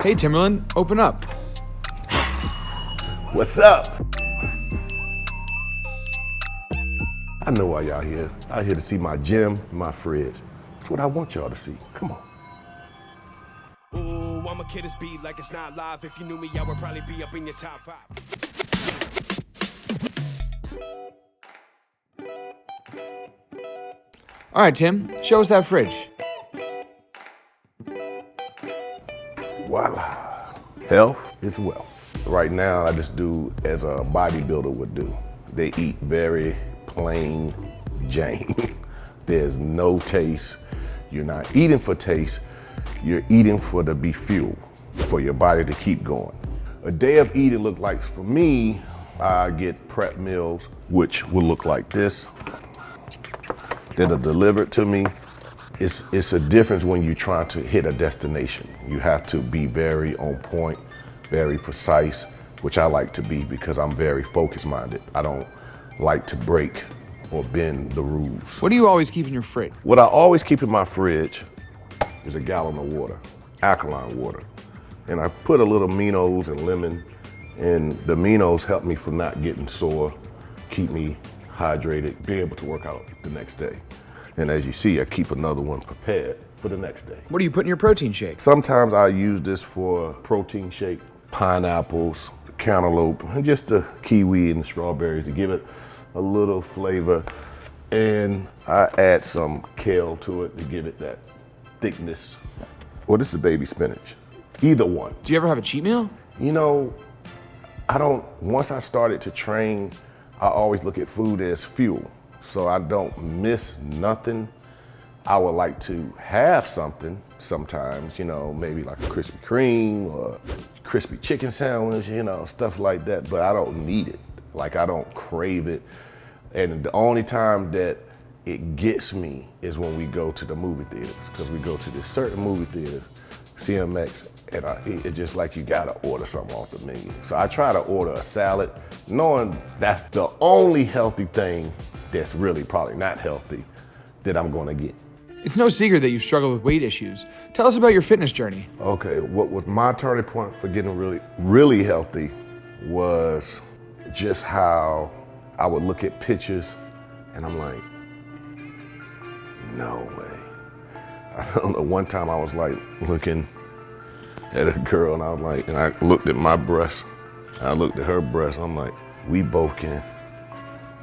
Hey Timberland, open up. What's up? I know why y'all here. Out here to see my gym, my fridge. That's what I want y'all to see. Come on. Ooh, I'ma kill this beat like it's not live. If you knew me, I would probably be up in your top 5. All right, Tim, show us that fridge. Voila. Health is wealth. Right now, I just do as a bodybuilder would do. They eat very plain Jane. There's no taste. You're not eating for taste. You're eating for to be fuel, for your body to keep going. A day of eating look like, for me, I get prep meals, which will look like this. That are delivered to me. It's a difference when you're trying to hit a destination. You have to be very on point, very precise, which I like to be because I'm very focus minded. I don't like to break or bend the rules. What do you always keep in your fridge? What I always keep in my fridge is a gallon of water, alkaline water. And I put a little aminos and lemon, and the aminos help me from not getting sore, keep me hydrated, be able to work out the next day. And as you see, I keep another one prepared for the next day. What do you put in your protein shake? Sometimes I use this for protein shake, pineapples, cantaloupe, and just the kiwi and the strawberries to give it a little flavor. And I add some kale to it to give it that thickness. Well, this is baby spinach, either one. Do you ever have a cheat meal? You know, once I started to train, I always look at food as fuel. So I don't miss nothing. I would like to have something sometimes, you know, maybe like a Krispy Kreme or crispy chicken sandwich, you know, stuff like that, but I don't need it. Like, I don't crave it. And the only time that it gets me is when we go to the movie theaters, because we go to this certain movie theater, CMX, and it's just like you gotta order something off the menu. So I try to order a salad, knowing that's the only healthy thing that's really probably not healthy that I'm gonna get. It's no secret that you've struggled with weight issues. Tell us about your fitness journey. Okay, what was my turning point for getting really, really healthy was just how I would look at pictures and I'm like, no way. I don't know, one time I was like looking at a girl and I was like, and I looked at my breast, I looked at her breast, I'm like, we both can,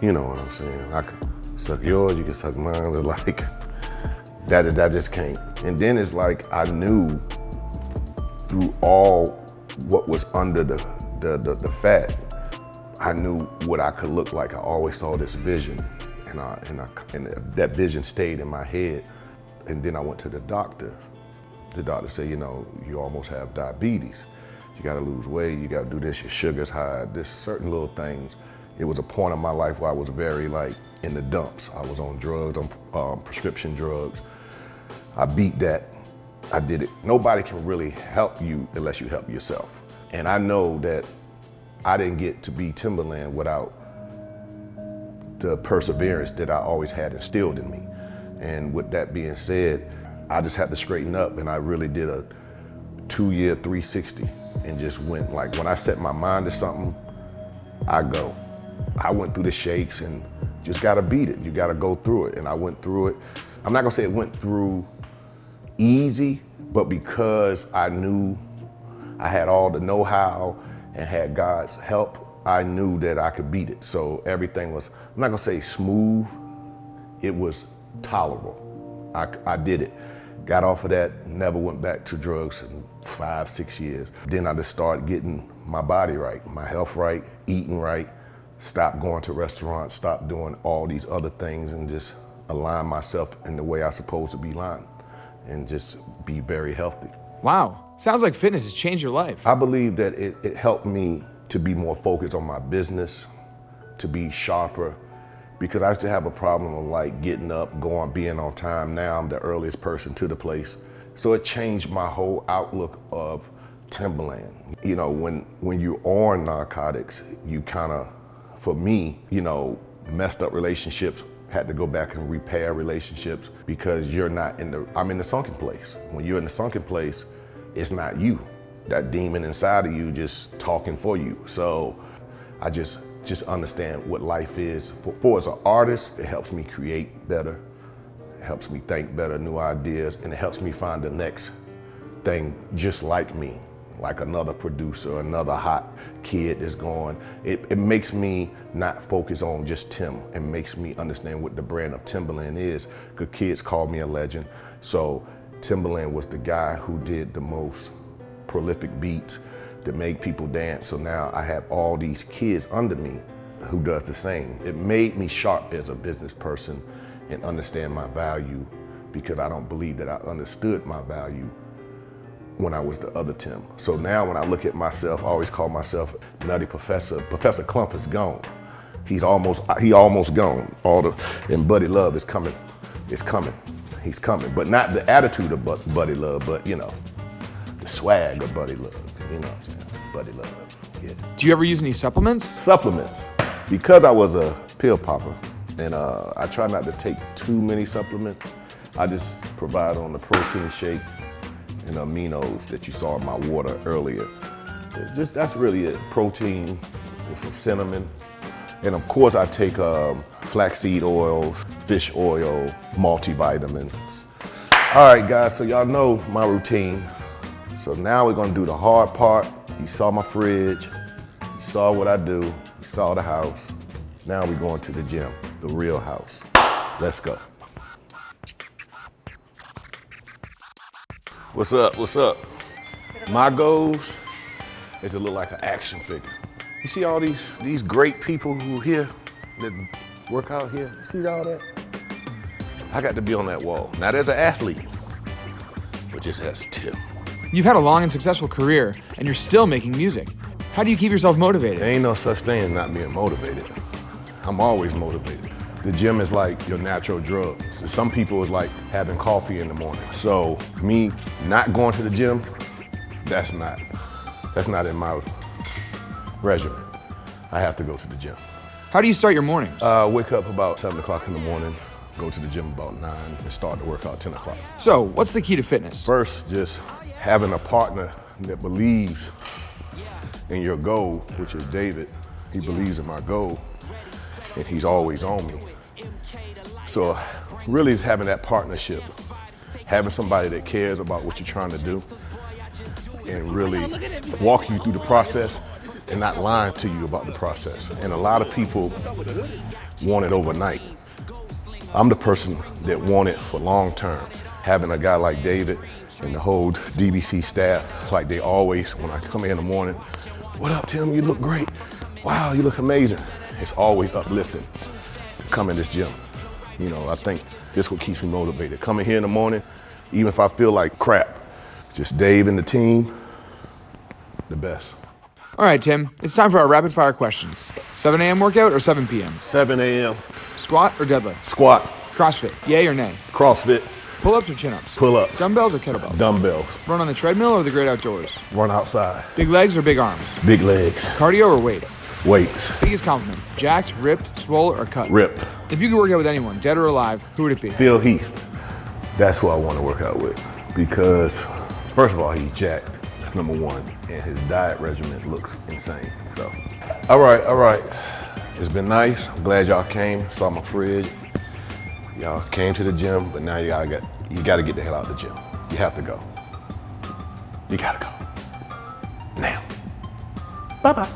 you know what I'm saying? I can suck yours, you can suck mine, but like, that just can't. And then it's like, I knew through all what was under the fat, I knew what I could look like. I always saw this vision and that vision stayed in my head. And then I went to the doctor. The doctor said, you know, you almost have diabetes. You gotta lose weight, you gotta do this, your sugar's high, this certain little things. It was a point in my life where I was very like in the dumps. I was on drugs, on prescription drugs. I beat that, I did it. Nobody can really help you unless you help yourself. And I know that I didn't get to be Timbaland without the perseverance that I always had instilled in me. And with that being said, I just had to straighten up, and I really did a 2-year 360 and just went like, when I set my mind to something, I go. I went through the shakes and just gotta beat it. You gotta go through it, and I went through it. I'm not gonna say it went through easy, but because I knew I had all the know-how and had God's help, I knew that I could beat it. So everything was, I'm not gonna say smooth, it was tolerable. I did it. Got off of that, never went back to drugs in 5-6 years. Then I just started getting my body right, my health right, eating right, stopped going to restaurants, stopped doing all these other things, and just align myself in the way I'm supposed to be aligned and just be very healthy. Wow, sounds like fitness has changed your life. I believe that it helped me to be more focused on my business, to be sharper, because I used to have a problem of like getting up, going, being on time. Now I'm the earliest person to the place. So it changed my whole outlook of Timbaland. You know, when you're on narcotics, you kind of, for me, you know, messed up relationships, had to go back and repair relationships because you're not I'm in the sunken place. When you're in the sunken place, it's not you. that demon inside of you just talking for you. So I just understand what life is. For as an artist, it helps me create better. It helps me think better, new ideas, and it helps me find the next thing just like me, like another producer, another hot kid that's going. It makes me not focus on just Tim. It makes me understand what the brand of Timbaland is, because kids call me a legend. So Timbaland was the guy who did the most prolific beats that make people dance. So now I have all these kids under me who does the same. It made me sharp as a business person and understand my value, because I don't believe that I understood my value when I was the other Tim. So now when I look at myself, I always call myself Nutty Professor. Professor Clump is gone. He almost gone. And Buddy Love is coming. It's coming. He's coming. But not the attitude of Buddy Love, but the swag of Buddy Love. You know what I'm saying? Buddy Love. Yeah. Do you ever use any supplements? Supplements. Because I was a pill popper, and I try not to take too many supplements. I just provide on the protein shake and aminos that you saw in my water earlier. That's really it. Protein with some cinnamon. And of course I take flaxseed oils, fish oil, multivitamins. All right guys, so y'all know my routine. So now we're gonna do the hard part. You saw my fridge, you saw what I do, you saw the house. Now we're going to the gym, the real house. Let's go. What's up, what's up? My goals is to look like an action figure. You see all these great people who here that work out here? You see all that? I got to be on that wall. Not as an athlete, but just as Tim. You've had a long and successful career, and you're still making music. How do you keep yourself motivated? There ain't no such thing as not being motivated. I'm always motivated. The gym is like your natural drug. So some people is like having coffee in the morning. So me not going to the gym, that's not in my regimen. I have to go to the gym. How do you start your mornings? Wake up about 7 o'clock in the morning, go to the gym about 9, and start the workout 10 o'clock. So, what's the key to fitness? First, just having a partner that believes in your goal, which is David. He believes in my goal, and he's always on me. So really it's having that partnership, having somebody that cares about what you're trying to do and really walk you through the process and not lying to you about the process. And a lot of people want it overnight. I'm the person that want it for long term. Having a guy like David and the whole DBC staff, like they always, when I come in the morning, what up Tim, you look great. Wow, you look amazing. It's always uplifting to come in this gym. You know, I think this is what keeps me motivated. Coming here in the morning, even if I feel like crap, just Dave and the team, the best. All right, Tim, it's time for our rapid fire questions. 7 a.m. workout or 7 p.m.? 7 a.m. Squat or deadlift? Squat. CrossFit, yay or nay? CrossFit. Pull-ups or chin-ups? Pull-ups. Dumbbells or kettlebells? Dumbbells. Run on the treadmill or the great outdoors? Run outside. Big legs or big arms? Big legs. Cardio or weights? Weights. Biggest compliment, jacked, ripped, swole, or cut? Rip. If you could work out with anyone, dead or alive, who would it be? Phil Heath. That's who I want to work out with, because first of all, he's jacked, that's number one, and his diet regimen looks insane. So, all right. It's been nice. I'm glad y'all came, saw my fridge. Y'all came to the gym, but now you gotta get the hell out of the gym. You have to go. You gotta go. Now. Bye-bye.